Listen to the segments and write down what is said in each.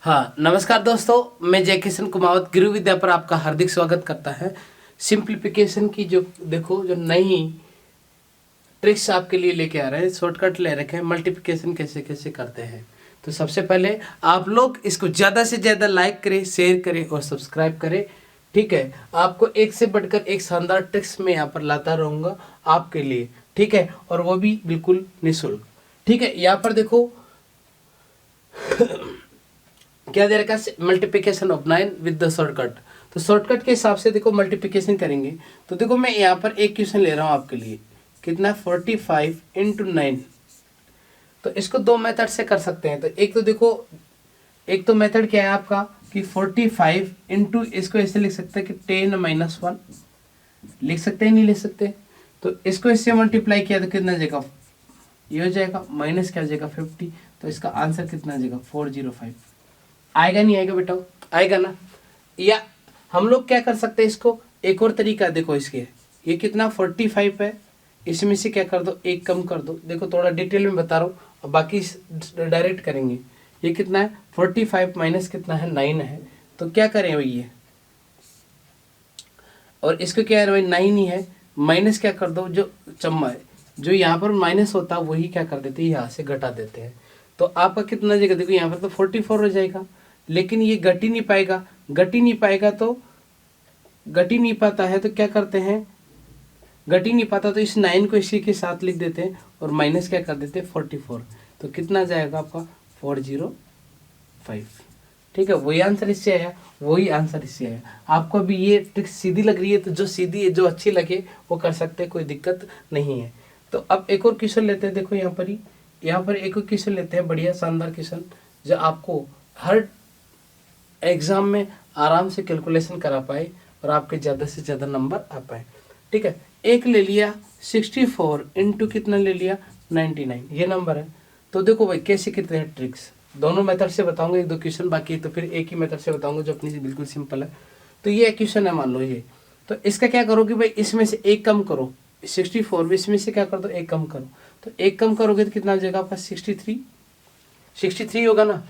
हाँ, नमस्कार दोस्तों, मैं जय किशन कुमावत गुरु विद्या पर आपका हार्दिक स्वागत करता है। सिंप्लीफिकेशन की जो देखो जो नई ट्रिक्स आपके लिए लेके आ रहे हैं, शॉर्टकट ले रखे हैं, मल्टीप्लिकेशन कैसे कैसे करते हैं। तो सबसे पहले आप लोग इसको ज़्यादा से ज़्यादा लाइक करें, शेयर करें और सब्सक्राइब करें। ठीक है, आपको एक से बढ़कर एक शानदार ट्रिक्स मैं यहाँ पर लाता रहूँगा आपके लिए। ठीक है, और वो भी बिल्कुल निःशुल्क। ठीक है, यहाँ पर देखो क्या दे रखा है, multiplication of 9 with the shortcut. तो शॉर्टकट के हिसाब से देखो मल्टीप्लिकेशन करेंगे। तो देखो मैं यहाँ पर एक क्वेश्चन ले रहा हूँ आपके लिए, कितना 45 इंटू 9। तो इसको दो मेथड से कर सकते हैं। तो एक तो देखो, एक तो मेथड क्या है आपका कि 45 इंटू, इसको ऐसे लिख सकते हैं कि 10 - 1 लिख सकते हैं, नहीं लिख सकते। तो इसको इससे मल्टीप्लाई किया तो कितना जाएगा, ये हो जाएगा, माइनस क्या हो जाएगा 50। तो इसका आंसर कितना आ जाएगा 405। आएगा नहीं आएगा बेटा, आएगा ना। या हम लोग क्या कर सकते हैं, इसको एक और तरीका देखो इसके, ये कितना 45 है, इसमें से क्या कर दो, एक कम कर दो। देखो थोड़ा डिटेल में बता रहा हूँ, और बाकी डायरेक्ट करेंगे। ये कितना है 45 माइनस कितना है 9 है। तो क्या करें भाई ये, और इसको क्या है भाई 9 ही है, माइनस क्या कर दो, जो चम्मा है जो यहाँ पर माइनस होता है वही क्या कर देते हैं, यहाँ से घटा देते हैं। तो आपका कितना जाएगा, देखो यहाँ पर तो 44 हो जाएगा, लेकिन ये घट ही नहीं पाएगा। घट ही नहीं पाएगा तो घट ही नहीं पाता है, तो क्या करते हैं, घट ही नहीं पाता तो इस 9 को इसी के साथ लिख देते हैं और माइनस क्या कर देते हैं 44। तो कितना जाएगा आपका 405। ठीक है, वही आंसर इससे आया, वही आंसर इससे आया। आपको अभी ये ट्रिक सीधी लग रही है तो जो सीधी है, जो अच्छी लगे वो कर सकते हैं, कोई दिक्कत नहीं है। तो अब एक और क्वेश्चन लेते हैं। देखो यहाँ पर ही, यहाँ पर एक और क्वेश्चन लेते हैं, बढ़िया शानदार क्वेश्चन, जो आपको हर एग्जाम में आराम से कैलकुलेशन करा पाए और आपके ज़्यादा से ज़्यादा नंबर आ पाए। ठीक है, एक ले लिया 64 इंटू कितना ले लिया 99, ये नंबर है। तो देखो भाई कैसे कितने हैं ट्रिक्स, दोनों मेथड से बताऊंगा, एक दो क्वेश्चन बाकी है तो फिर एक ही मेथड से बताऊंगा जो अपनी से बिल्कुल सिंपल है। तो ये क्वेश्चन है, मान लो ये। तो इसका क्या करोगे भाई, इसमें से एक कम करो, 64 में इसमें से क्या कर दो, एक कम करो। तो एक कम करोगे तो कितना हो जाएगा आपका 63 होगा ना।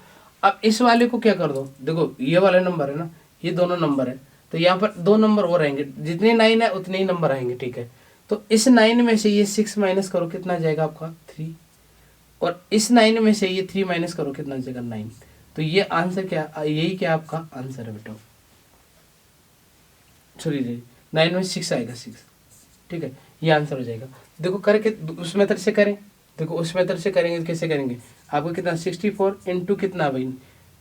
अब इस वाले को क्या कर दो, देखो ये वाला नंबर है ना, ये दोनों नंबर है, तो यहाँ पर दो नंबर और रहेंगे, जितने 9 है उतने ही नंबर आएंगे। ठीक है, तो इस 9 में से ये 6 माइनस करो, कितना जाएगा आपका 3। और इस 9 में से ये 3 माइनस करो, कितना जाएगा 9। तो ये आंसर क्या, यही क्या आपका आंसर है बेटा, सॉरी 9 में 6 आएगा 6। ठीक है, ये आंसर हो जाएगा। देखो करके उस मेथड से करें, देखो उस मेथड से करेंगे तो कैसे करेंगे, आपको कितना 64 इंटू कितना भाई,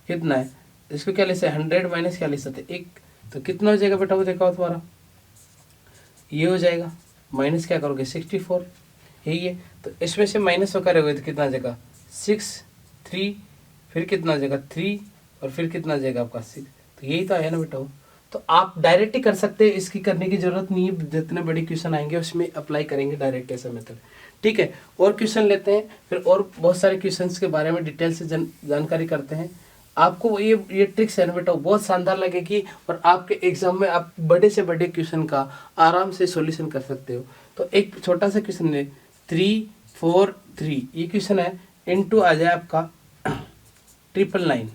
कितना है, इसको क्या ले सकते 100 माइनस क्या ले सकते एक। तो कितना हो जाएगा बेटा, वो देखा तुम्हारा, ये हो जाएगा, माइनस क्या करोगे 64, यही है। तो इसमें से माइनस होकर करोगे तो कितना आ जाएगा 6 3, फिर कितना आ जाएगा 3, और फिर कितना आ जाएगा आपका 6। तो यही तो आया ना बेटा वो। तो आप डायरेक्ट ही कर सकते हैं, इसकी करने की जरूरत नहीं है, जितने बड़े क्वेश्चन आएंगे उसमें अप्लाई करेंगे डायरेक्ट ऐसा मेथड। ठीक है, और क्वेश्चन लेते हैं, फिर और बहुत सारे क्वेश्चंस के बारे में डिटेल से जानकारी करते हैं। आपको ये ट्रिक्स है ना बेटा बहुत शानदार लगेगी, और आपके एग्जाम में आप बड़े से बड़े क्वेश्चन का आराम से सॉल्यूशन कर सकते हो। तो एक छोटा सा क्वेश्चन है 3 4 3, ये क्वेश्चन है, इनटू आ जाए आपका 999।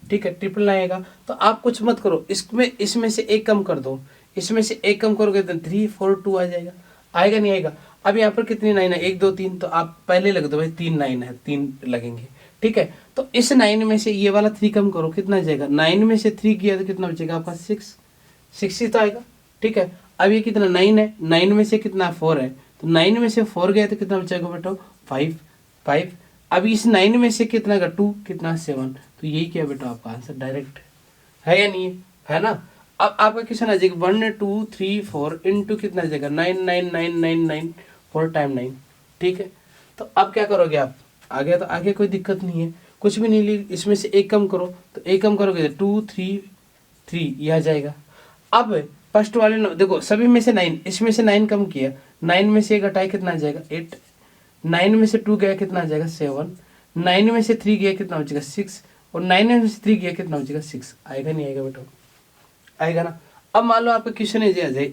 ठीक है, 999 आएगा। तो आप कुछ मत करो, इसमें से एक कम कर दो, इसमें से एक कम करोगे तो 342 आ जाएगा, आएगा नहीं आएगा। अब यहाँ पर कितनी 9 है, 1 2 3, तो आप पहले लग दो भाई 3 9 है, 3 लगेंगे। ठीक है, तो इस 9 में से ये वाला 3 कम करो, कितना जाएगा, 9 में से 3 किया तो कितना बचेगा आपका 6 ही तो आएगा। ठीक है, अब ये कितना 9 है, 9 में से कितना 4 है, तो 9 में से 4 गया तो कितना बचेगा बेटा 5। अब इस 9 में से कितना का 2, कितना 7। तो यही क्या बेटा आपका आंसर डायरेक्ट है या नहीं है ना। अब आपका क्वेश्चन आ जाएगा 1 2 3 4 इंटू कितना आ जाएगा 9 9 9 9 9, 4 टाइम 9। ठीक है, तो अब क्या करोगे आप, आ गया तो आगे कोई दिक्कत नहीं है, कुछ भी नहीं ली, इसमें से एक कम करो, तो एक कम करोगे 2 3 3, यह आ जाएगा। अब फर्स्ट वाले देखो सभी में से 9, इसमें से 9 कम किया, 9 में से एक घटाए कितना आ जाएगा 8, 9 में से 2 गया कितना आ जाएगा 7, 9 में से 3 गया कितना बचेगा 6, और 9 में से 3 गया कितना बचेगा 6। आएगा नहीं आएगा बेटा, आएगा ना। अब मान लो आपका क्वेश्चन है आ जाए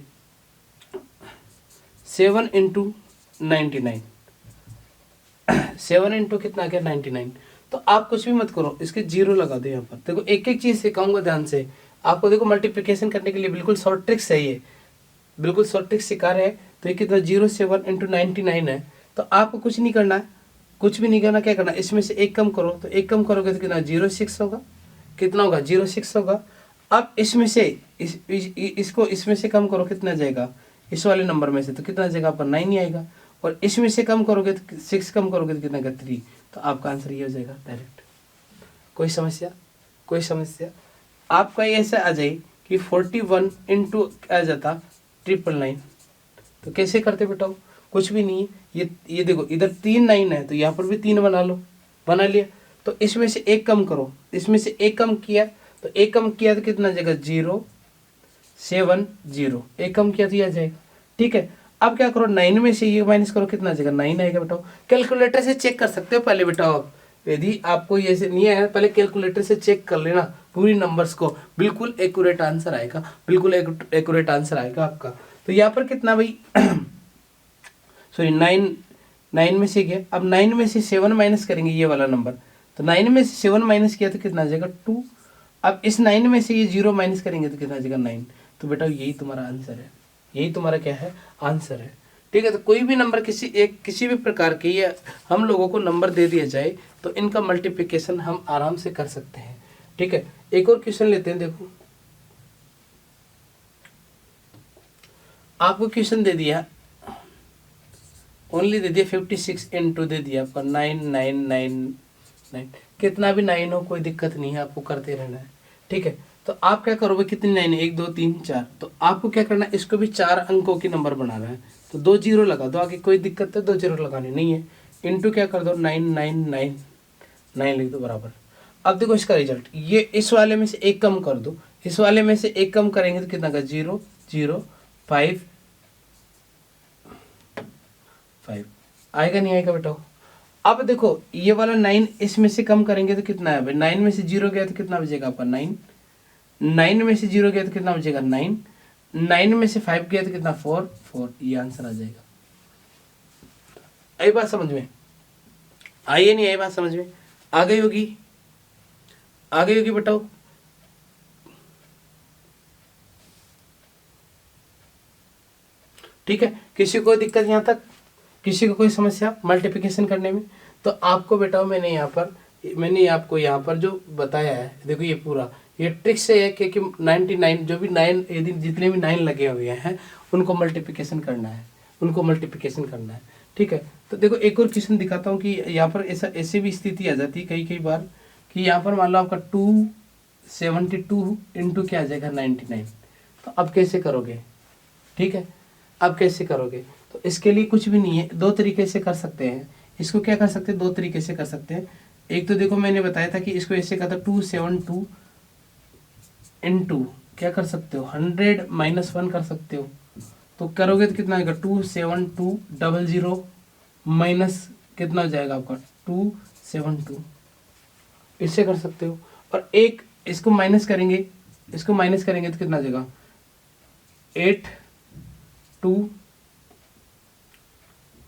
7 इंटू 99, 7 इंटू कितना आ गया 99। तो आप कुछ भी मत करो, इसके जीरो लगा दो यहाँ पर। देखो एक एक चीज़ सिखाऊंगा ध्यान से आपको। देखो मल्टीप्लिकेशन करने के लिए बिल्कुल शॉर्ट ट्रिक्स है ये, बिल्कुल शॉर्ट ट्रिक्स सिखा रहे हैं। तो ये कितना 0 7 × 99 है। तो आपको कुछ नहीं करना है, कुछ भी नहीं करना। क्या करना, इसमें से एक कम करो, तो एक कम करोगे तो कितना 06 होगा, कितना होगा 06 होगा। अब इसमें से इसको इसमें से कम करो, कितना जाएगा इस वाले नंबर में से, तो कितना जाएगा आपका 9 ही आएगा। और इसमें से कम करोगे तो 6 कम करोगे तो कितना आएगा 3। तो आपका आंसर ये हो जाएगा डायरेक्ट। कोई समस्या, कोई समस्या? आपका ये ऐसा आ जाए कि 41 × आ जाता 999। तो कैसे करते बेटा? कुछ भी नहीं है, ये देखो इधर 3 9 है, तो यहाँ पर भी 3 बना लो, बना लिया। तो इसमें से एक कम करो, इसमें से एक कम किया, तो एक कम किया तो कितना जाएगा 0 7 0, एक कम किया तो यह जाएगा। ठीक है, अब क्या करो 9 में से ये माइनस करो, कितना जाएगा 9 आएगा बेटा। कैलकुलेटर से चेक कर सकते हो पहले बेटा आप, यदि आपको ये से नहीं आया पहले कैलकुलेटर से चेक कर लेना पूरी नंबर्स को, बिल्कुल एक्यूरेट आंसर आएगा, बिल्कुल एक्यूरेट आंसर आएगा आपका। तो यहाँ पर कितना भाई सॉरी 9 में से गया। अब 9 में से 7 माइनस करेंगे ये वाला नंबर, तो 9 में से 7 माइनस किया तो कितना आ जाएगा 2। अब इस 9 में से ये 0 माइनस करेंगे तो कितना आ जाएगा 9। तो बेटा यही तुम्हारा आंसर है, यही तुम्हारा क्या है आंसर है। ठीक है, तो कोई भी नंबर किसी भी प्रकार के ये हम लोगों को नंबर दे दिया जाए तो इनका मल्टीप्लिकेशन हम आराम से कर सकते हैं। ठीक है, एक और क्वेश्चन लेते हैं। देखो आपको क्वेश्चन दे दिया, ओनली दे दिया 56 × दे दिया आपका 9999। कितना भी 9 हो कोई दिक्कत नहीं है, आपको करते रहना है। ठीक है, तो आप क्या करोगे, कितनी 9 है 1 2 3 4, तो आपको क्या करना है, इसको भी 4 अंकों की नंबर बनाना है। तो 2 0 लगा दो, आगे कोई दिक्कत है 2 0 लगानी नहीं है। इंटू क्या कर दो 9999 लिख दो बराबर। अब देखो इसका रिजल्ट, ये इस वाले में से एक कम कर दो, इस वाले में से एक कम करेंगे तो कितना का 0 0 5 5 आएगा, नहीं आएगा बेटा? अब देखो ये वाला 9 इसमें से कम करेंगे तो कितना है भाई, 9 में से 0 गया तो कितना बचेगा आपका 9, 9 में से 0 गया तो कितना बचेगा 9, 9 में से 5 गया तो कितना 4 4, ये आंसर आ जाएगा। आई बात समझ में? आई नहीं आई बात समझ में? आ गई होगी, आ गई होगी बताओ। ठीक है, किसी को दिक्कत यहाँ तक, किसी को कोई समस्या मल्टीप्लिकेशन करने में? तो आपको बेटा मैंने आपको यहाँ पर जो बताया है, देखो ये पूरा ये ट्रिक से है कि 99 जो भी 9 यदि जितने भी 9 लगे हुए हैं उनको मल्टीप्लिकेशन करना है, उनको मल्टीप्लिकेशन करना है। ठीक है, तो देखो एक और क्वेश्चन दिखाता हूँ कि यहाँ पर ऐसी भी स्थिति आ जाती है कई बार कि यहाँ पर मान लो आपका 272 × क्या आ जाएगा 99। तो अब कैसे करोगे? ठीक है, अब कैसे करोगे? तो इसके लिए कुछ भी नहीं है, 2 तरीके से कर सकते हैं इसको। क्या कर सकते हैं, 2 तरीके से कर सकते हैं। एक तो देखो मैंने बताया था कि इसको ऐसे करता 272 × क्या कर सकते हो 100 - 1 कर सकते हो। तो करोगे तो कितना आएगा 27200 माइनस कितना हो जाएगा आपका 272, इससे कर सकते हो। और एक इसको माइनस करेंगे, इसको माइनस करेंगे तो कितना आ जाएगा 8 2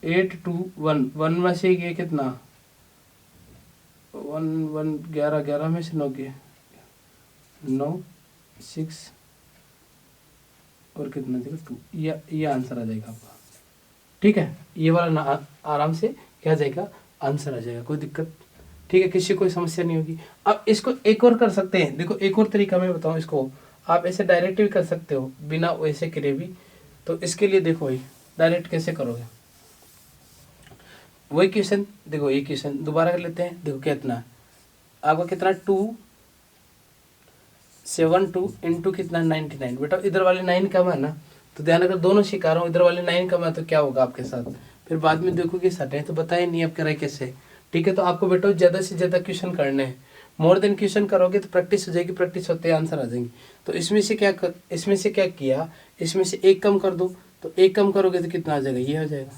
8 2 1 1 में से ये कितना 1 1 11 11 में से 9 गए 9 6 और कितना देगा 2, ये आंसर आ जाएगा आपका। ठीक है, ये वाला ना आराम से क्या जाएगा आंसर आ जाएगा, कोई दिक्कत। ठीक है, किसी कोई समस्या नहीं होगी। अब इसको एक और कर सकते हैं, देखो एक और तरीका मैं बताऊं, इसको आप ऐसे डायरेक्ट भी कर सकते हो बिना वैसे करे भी। तो इसके लिए देखो ये डायरेक्ट कैसे करोगे, वही क्वेश्चन देखो, ये क्वेश्चन दोबारा कर लेते हैं। देखो कितना आपका कितना 272 × कितना 99। बेटा इधर वाले 9 कम है ना, तो ध्यान अगर दोनों शिकार हो, इधर वाले 9 कम है तो क्या होगा आपके साथ, फिर बाद में देखोगे सटे तो बताए नहीं आप करे कैसे। ठीक है, तो आपको बेटा ज़्यादा से ज़्यादा क्वेश्चन करने हैं, मोर देन क्वेश्चन करोगे तो प्रैक्टिस हो जाएगी, प्रैक्टिस होते आंसर आ जाएंगे। तो इसमें से क्या किया, इसमें से एक कम कर दो, तो एक कम करोगे तो कितना आ जाएगा, ये हो जाएगा।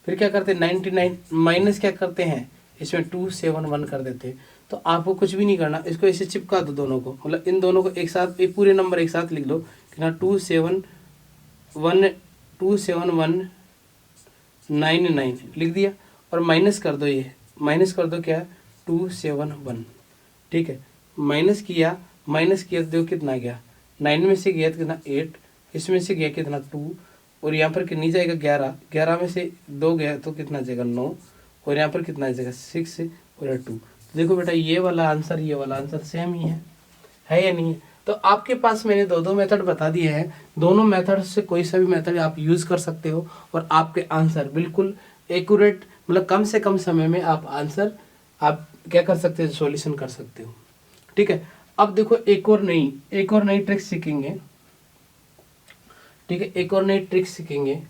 फिर क्या करते हैं 99 माइनस क्या करते हैं, इसमें 271 कर देते हैं। तो आपको कुछ भी नहीं करना, इसको ऐसे चिपका दो दोनों को, मतलब इन दोनों को एक साथ, एक पूरे नंबर एक साथ लिख लो कि ना 27199 लिख दिया, और माइनस कर दो, ये माइनस कर दो क्या 271, ठीक है। माइनस किया तो देखो कितना गया, 9 में से गया तो कितना 8, इसमें से गया कितना 2, और यहाँ पर कितनी जाएगा 11, 11 में से 2 गया तो कितना जाएगा 9, और यहाँ पर कितना जाएगा 6 और 2। तो देखो बेटा ये वाला आंसर सेम ही है या नहीं है। तो आपके पास मैंने दो मेथड बता दिए हैं, दोनों मेथड से कोई सा भी मेथड आप यूज़ कर सकते हो और आपके आंसर बिल्कुल एक्यूरेट, मतलब कम से कम समय में आप आंसर आप क्या कर सकते हो, सॉल्यूशन कर सकते हो, ठीक है। अब देखो एक और नई ट्रिक सीखेंगे, ठीक है, एक और नई ट्रिक सीखेंगे,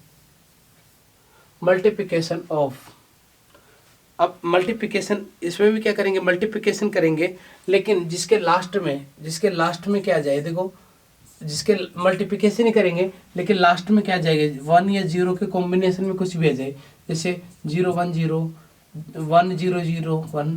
मल्टीप्लिकेशन ऑफ। अब मल्टीप्लिकेशन इसमें भी क्या करेंगे, मल्टीप्लिकेशन करेंगे, लेकिन जिसके लास्ट में क्या आ जाए, देखो जिसके मल्टीप्लिकेशन ही करेंगे लेकिन लास्ट में क्या आ जाएगा, 1 या 0 के कॉम्बिनेशन में कुछ भी आ जाए, जैसे 0 1 0 1 0 0 1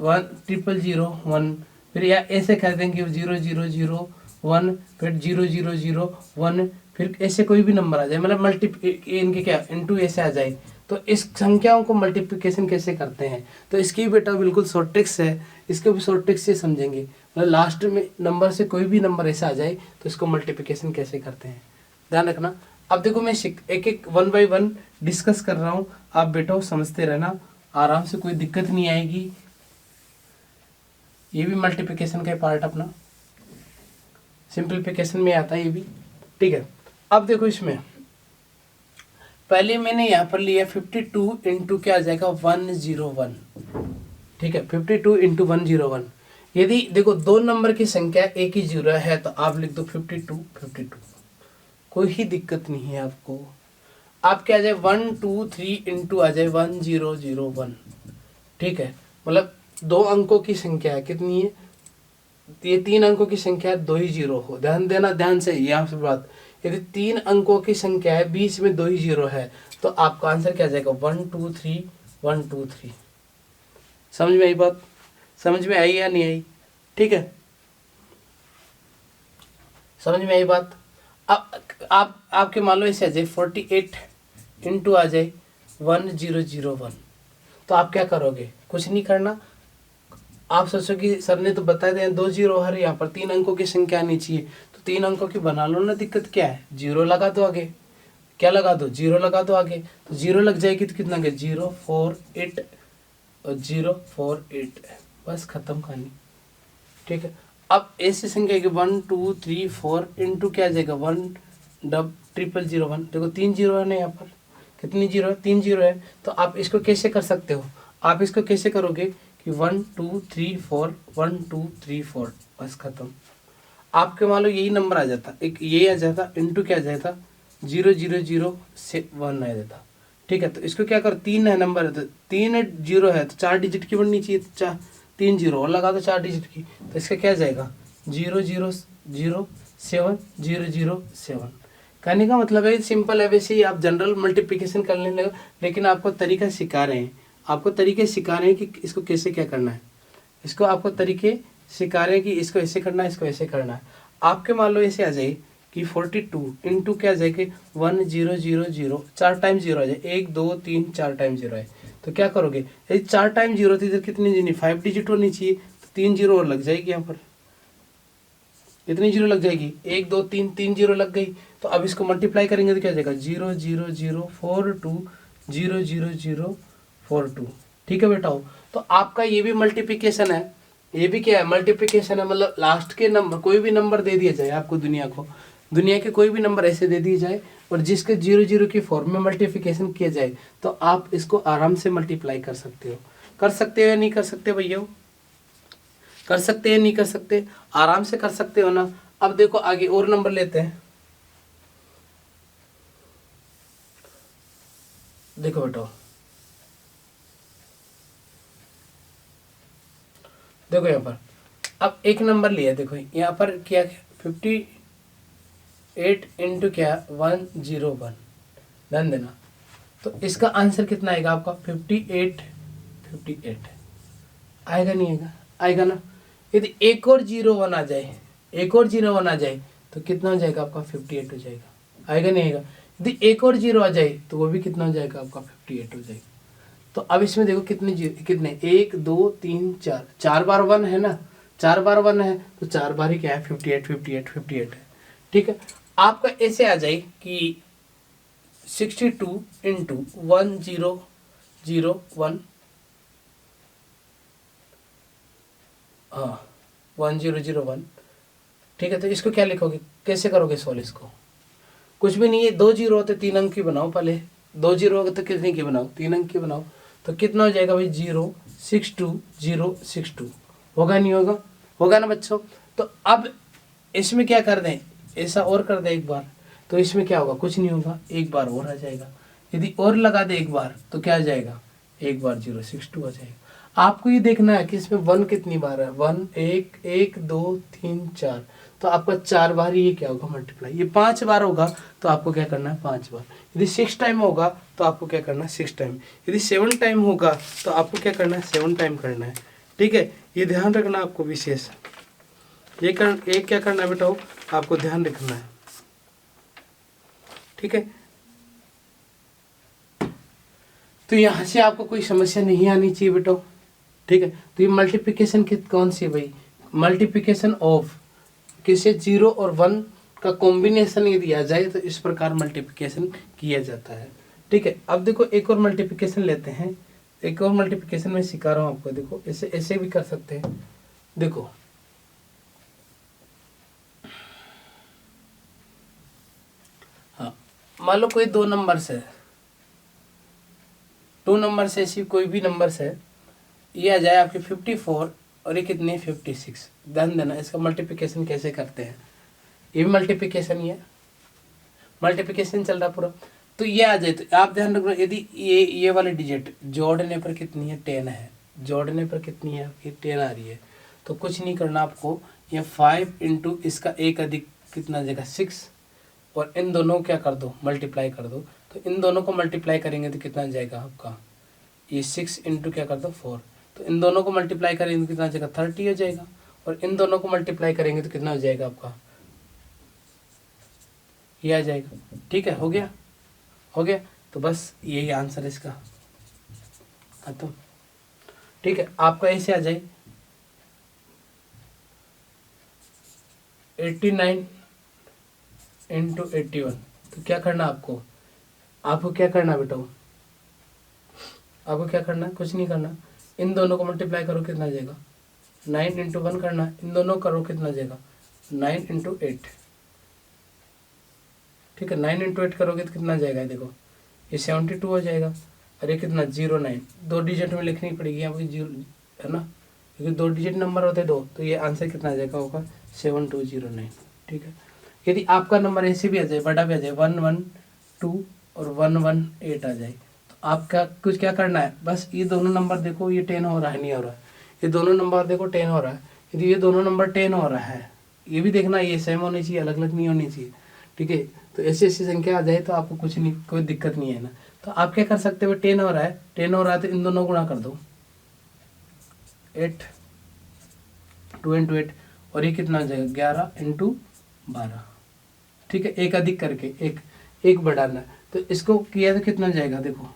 1 0 0 1, फिर या ऐसे कर देंगे 0 0 0 1, फिर 0 0 0 1, फिर ऐसे कोई भी नंबर आ जाए, मतलब इनके क्या इनटू ऐसे आ जाए। तो इस संख्याओं को मल्टीप्लिकेशन कैसे करते हैं, तो इसकी बेटा बिल्कुल शॉर्ट ट्रिक्स है, इसके भी शॉर्ट ट्रिक्स से समझेंगे, मतलब लास्ट में नंबर से कोई भी नंबर ऐसा आ जाए तो इसको मल्टीप्लिकेशन कैसे करते हैं, ध्यान रखना। अब देखो मैं एक एक 1 बाय 1 डिस्कस कर रहा हूँ, आप बेटा समझते रहना, आराम से, कोई दिक्कत नहीं आएगी। ये भी मल्टीप्लिकेशन का पार्ट अपना सिंपलीफिकेशन में आता है ये भी, ठीक है। अब देखो इसमें पहले मैंने यहाँ पर लिया 52 इंटू क्या आ जाएगा 101, ठीक है, 52 इंटू 101। यदि देखो दो नंबर की संख्या एक ही जीरो है तो आप लिख दो 52, कोई ही दिक्कत नहीं है आपको। आप क्या आ जाए 1 2 3 इंटू आ जाए 1001, ठीक है, मतलब 2 अंकों की संख्या है, कितनी है, ये 3 अंकों की संख्या है, 2 ही जीरो हो, ध्यान देना, ध्यान से यहाँ से बात, यदि 3 अंकों की संख्या है, बीच में 2 ही जीरो है, तो आपका आंसर क्या जाएगा 1 2 3 1 2 3। समझ में आई बात, समझ में आई या नहीं आई, ठीक है, समझ में आई बात। अब आपके मान लो ऐसे आ जाए 48 इंटू आ जाए 1001, तो आप क्या करोगे, कुछ नहीं करना, आप सोचो कि सर ने तो बता दिया 2 जीरो हर यहाँ पर 3 अंकों की संख्या आनी चाहिए, तो 3 अंकों की बना लो ना, दिक्कत क्या है, जीरो लगा दो आगे, क्या लगा दो, जीरो लगा दो आगे, तो जीरो लग जाएगी तो कितना गया 048 और 048, बस खत्म कहानी, ठीक है। अब ऐसी संख्या की 1 2 3 4 इंटू क्या आ जाएगा 10001, देखो 3 जीरो है ना यहाँ पर, कितनी जीरो है, 3 जीरो है, तो आप इसको कैसे कर सकते हो, आप इसको कैसे करोगे कि 1 2 3 4 1 2 3 4, बस खत्म। आपके मान लो यही नंबर आ जाता, एक ये आ जाता, इंटू क्या आ जाता 0 0 0 से 1 आ जाता, ठीक है। तो इसको क्या करो, 3 है नंबर है तो 3 जीरो है तो 4 डिजिट की बननी चाहिए, तो 3 जीरो और लगा दो 4 डिजिट की, तो इसका क्या जाएगा 0 0 0 7 0 0 7। कहने का मतलब है सिंपल है, वैसे ही आप जनरल मल्टीप्लिकेशन करने लगे, लेकिन आपको तरीका सिखा रहे हैं, आपको तरीके सिखा रहे हैं कि इसको कैसे क्या करना है, इसको आपको तरीके सिखा रहे हैं कि इसको ऐसे करना है, इसको ऐसे करना है। आपके मान लो ऐसे आ जाए कि 42 इंटू क्या आ जाएगी 1 0 0 0, 4 टाइम जीरो आ जाए, 1 2 3 4 टाइम जीरो है, तो क्या करोगे, यदि 4 टाइम जीरो थी इधर कितनी 5 डिजिट होनी चाहिए, तो 3 जीरो और लग जाएगी, यहाँ पर कितनी जीरो लग जाएगी 1 2 3 3 जीरो लग गई। तो अब इसको मल्टीप्लाई करेंगे तो क्या जाएगा 0 0 0 4 2 0 0 0 4 2, ठीक है बेटा। तो आपका ये भी मल्टीप्लिकेशन है, ये भी क्या है मल्टीप्लिकेशन है, मतलब लास्ट के नंबर कोई भी नंबर दे दिया जाए आपको, दुनिया के कोई भी नंबर ऐसे दे दिए जाए और जिसके 0 0 की फॉर्म में मल्टीप्लिकेशन किया जाए तो आप इसको आराम से मल्टीप्लाई कर सकते हो, या नहीं कर सकते भैया, कर सकते हैं नहीं कर सकते, आराम से कर सकते हो ना। अब देखो आगे और नंबर लेते हैं, देखो बेटा, देखो यहाँ पर अब एक नंबर लिया, देखो यहाँ पर क्या 58 इंटू क्या 101, ध्यान देना, तो इसका आंसर कितना आएगा आपका 58 आएगा नहीं आएगा, आएगा ना। यदि एक और 01 आ जाए, तो कितना हो जाएगा आपका 58 हो जाएगा, आएगा नहीं आएगा। यदि एक और 0 आ जाए तो वो भी कितना हो जाएगा आपका 58 हो जाएगा, तो अब इसमें देखो कितने 1 2 3 4, 4 बार 1 है ना, 4 बार 1 है तो 4 बार ही क्या है 58 58 58 है। ठीक है, आपका ऐसे आ जाए कि 62 इंटू 1001, हाँ 1001। ठीक है, तो इसको क्या लिखोगे, कैसे करोगे सॉल्व इसको? कुछ भी नहीं है, 2 जीरो होते 3 अंक की बनाओ पहले, 2 जीरो होगा तो कितने की बनाओ, 3 अंक की बनाओ। तो कितना हो जाएगा भाई 062 होगा नहीं होगा, होगा ना बच्चों। तो अब इसमें क्या कर दें, ऐसा और कर दें एक बार, तो इसमें क्या होगा, कुछ नहीं होगा, एक बार और आ जाएगा। यदि और लगा दे एक बार तो क्या आ जाएगा, एक बार 062 आ जाएगा। आपको ये देखना है कि इसमें 1 कितनी बार है, 1 1 1 2 3 4, तो आपका 4 बार ये क्या होगा मल्टीप्लाई, ये 5 बार होगा तो आपको क्या करना है 5 बार। यदि 6 टाइम होगा तो आपको क्या करना है 6 टाइम। यदि 7 टाइम होगा तो आपको क्या करना है 7 टाइम करना है। ठीक है, ये ध्यान रखना आपको विशेष, ये क्या करना है बेटा, आपको ध्यान रखना है। ठीक है, तो यहाँ से आपको कोई समस्या नहीं आनी चाहिए बेटा। ठीक है, तो ये मल्टीप्लिकेशन की कौन सी है भाई, मल्टीप्लिकेशन ऑफ किसी 0 और 1 का कॉम्बिनेशन यदि आ जाए तो इस प्रकार मल्टीप्लिकेशन किया जाता है। ठीक है, अब देखो एक और मल्टीप्लिकेशन लेते हैं, एक और मल्टीप्लिकेशन में सिखा रहा हूँ आपको। देखो ऐसे ऐसे भी कर सकते हैं। देखो हाँ, मान लो कोई 2 नंबर है, 2 नंबर से ऐसी कोई भी नंबर है, ये आ जाए आपके 54 और ये कितने 56। ध्यान देना इसका मल्टीप्लिकेशन कैसे करते हैं, ये भी मल्टीप्लिकेशन ही है, मल्टीप्लिकेशन चल रहा पूरा। तो ये आ जाए तो आप ध्यान रखना, यदि ये वाले डिजिट जोड़ने पर कितनी है 10 है, जोड़ने पर कितनी है आपकी 10 आ रही है, तो कुछ नहीं करना आपको, ये 5 इंटू इसका एक अधिक कितना आ जाएगा 6, और इन दोनों को क्या कर दो मल्टीप्लाई कर दो। तो इन दोनों को मल्टीप्लाई करेंगे तो कितना आ जाएगा आपका, ये 6 इंटू क्या कर दो 4, तो इन दोनों को मल्टीप्लाई करेंगे तो कितना आ जाएगा 30 हो जाएगा, और इन दोनों को मल्टीप्लाई करेंगे तो कितना हो जाएगा आपका, ये आ जाएगा। ठीक है, हो गया, हो गया, तो बस यही आंसर इसका खत्म। ठीक है, आपका ऐसे आ जाए 89 इंटू 81, तो क्या करना आपको, आपको क्या करना बेटा, आपको क्या करना, कुछ नहीं करना, इन दोनों को मल्टीप्लाई करो कितना आ जाएगा 9 इंटू 1 करना, इन दोनों करो कितना आ जाएगा 9 इंटू 8। ठीक है, 9 इंटू 8 करोगे तो कितना आ जाएगा, देखो ये 72 हो जाएगा, और ये कितना 09, 2 डिजिट में लिखनी पड़ेगी यहाँ पर 0 है ना, क्योंकि 2 डिजिट नंबर होते 2, तो ये आंसर कितना आ जाएगा होगा 7209। ठीक है, यदि आपका नंबर ऐसे भी आ जाए, बड़ा भी आ जाए 112 और 118 आ जाए, तो आपका कुछ क्या करना है, बस ये दोनों नंबर देखो, ये 10 हो रहा है नहीं हो रहा है, ये दोनों नंबर देखो 10 हो रहा है, यदि ये दोनों नंबर 10 हो रहा है, ये भी देखना ये सेम होनी चाहिए, अलग अलग नहीं होनी चाहिए। ठीक है, तो ऐसी ऐसी संख्या आ जाए तो आपको कुछ नहीं, कोई दिक्कत नहीं है ना। तो आप क्या कर सकते हो, 10 हो रहा है, 10 हो रहा है तो इन दोनों गुणा कर दो, 8 2 इंटू 8, और ये कितना आ जाएगा 11 इंटू 12। ठीक है, एक अधिक करके एक एक बढ़ाना, तो इसको किया तो कितना जाएगा देखो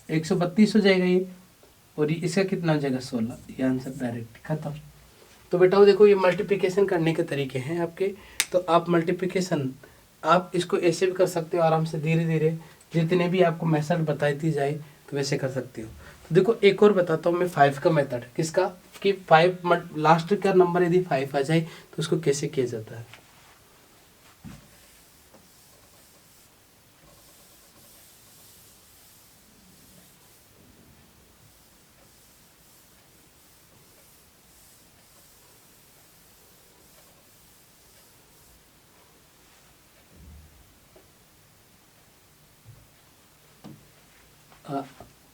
132 हो जाएगा ये, और ये इसका कितना हो जाएगा 16, ये आंसर डायरेक्ट खत्म। तो बेटा देखो ये मल्टीप्लिकेशन करने के तरीके हैं आपके। तो आप मल्टीप्लिकेशन आप इसको ऐसे भी कर सकते हो आराम से, धीरे धीरे जितने भी आपको मेथड बताती जाए तो वैसे कर सकते हो। तो देखो एक और बताता हूँ मैं 5 का मेथड, किसका, कि 5 लास्ट का नंबर यदि 5 आ जाए तो उसको कैसे किया जाता है।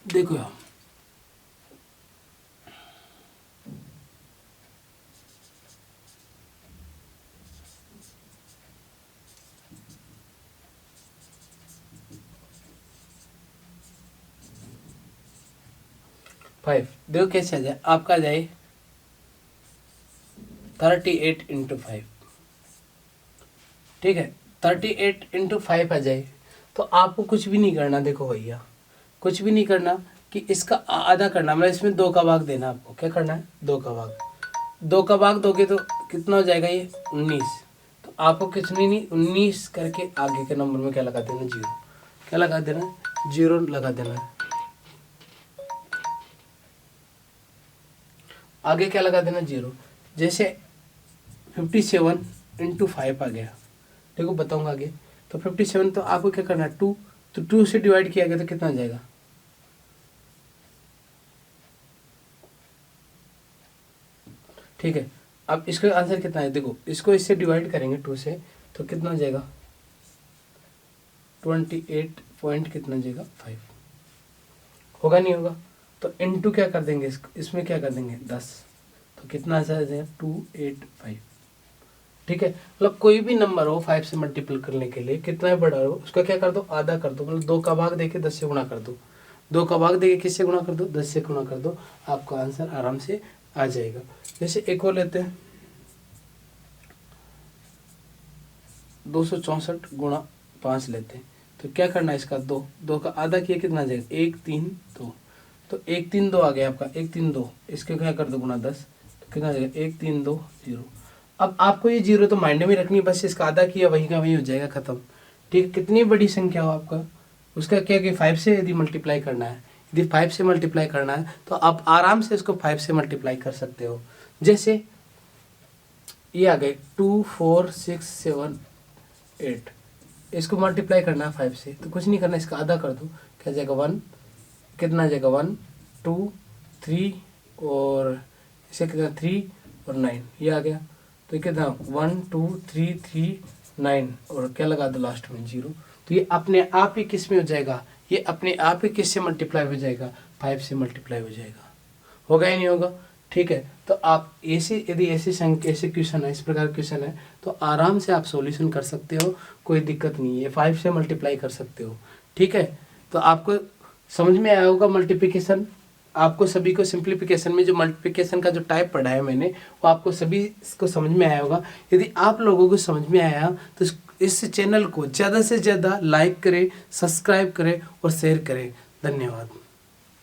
देखो यार 5 देखो कैसे आ जाए, आपका आ जाए 38 इंटू 5। ठीक है, 38 इंटू 5 आ जाए, तो आपको कुछ भी नहीं करना, देखो भैया कुछ भी नहीं करना कि इसका आधा करना, मतलब इसमें 2 का भाग देना आपको। क्या करना है? 2 का भाग। 2 का भाग दोगे तो कितना हो जाएगा ये? 19। तो आपको कुछ नहीं 19 करके आगे के नंबर में क्या लगा देना? 0। क्या लगा देना? 0 लगा देना। आगे क्या लगा देना? 0। जैसे 57 × 5 आ गया, देखो बताऊंगा आगे। तो 57 तो आपको क्या करना है? 2, तो 2 से डिवाइड किया गया तो कितना आ जाएगा? ठीक है, अब इसका आंसर कितना है? देखो इसको इससे डिवाइड करेंगे 2 से तो कितना हो जाएगा? 28 पॉइंट कितना जाएगा? 5। होगा नहीं होगा? तो इनटू क्या कर देंगे इसमें क्या कर देंगे? 10। तो कितना आंसर आ जाएगा? 285। ठीक है, मतलब कोई भी नंबर हो 5 से मल्टीपल करने के लिए, कितना बड़ा हो उसका क्या कर दो? आधा कर दो। मतलब 2 का भाग देके 10 से गुणा कर दो। 2 का भाग देके किससे गुणा कर दो? 10 से गुणा कर दो, आपका आंसर आराम से आ जाएगा। जैसे एक और लेते हैं, 264 × 5 लेते हैं। तो क्या करना है इसका? 2 का आधा किया कितना आ जाएगा? 1 3 2। तो 1 3 2 आ गया आपका, 1 3 2। इसके क्या कर दो? गुणा 10। तो कितना आ जाएगा? 1 3 2 0। अब आपको ये 0 तो माइंड में रखनी है, बस इसका आधा किया वही का वही हो जाएगा, खत्म। ठीक है, कितनी बड़ी संख्या हो आपका, उसका क्या कि 5 से यदि मल्टीप्लाई करना है, यदि 5 से मल्टीप्लाई करना है तो आप आराम से इसको 5 से मल्टीप्लाई कर सकते हो। जैसे ये आ गए 2 4 6 7 8, इसको मल्टीप्लाई करना है 5 से, तो कुछ नहीं करना, इसका आधा कर दो। क्या जाएगा? 1। कितना आ जाएगा? 1 2 3 और इसे कितना? 3 और 9, ये आ गया। तो कितना? 1 2 3 3 9 और क्या लगा दो लास्ट में? 0। तो ये अपने आप ही किस में हो जाएगा? ये अपने आप ही किससे मल्टीप्लाई हो जाएगा? 5 से मल्टीप्लाई हो जाएगा। होगा ही नहीं होगा? ठीक है, तो आप ऐसे यदि ऐसे क्वेश्चन है, इस प्रकार क्वेश्चन है तो आराम से आप सॉल्यूशन कर सकते हो, कोई दिक्कत नहीं है। 5 से मल्टीप्लाई कर सकते हो। ठीक है, तो आपको समझ में आया होगा मल्टीप्लिकेशन। आपको सभी को सिंप्लीफिकेशन में जो मल्टीप्लिकेशन का जो टाइप पढ़ाया मैंने, वो आपको सभी को समझ में आया होगा। यदि आप लोगों को समझ में आया तो इस चैनल को ज़्यादा से ज़्यादा लाइक करें, सब्सक्राइब करें और शेयर करें। धन्यवाद।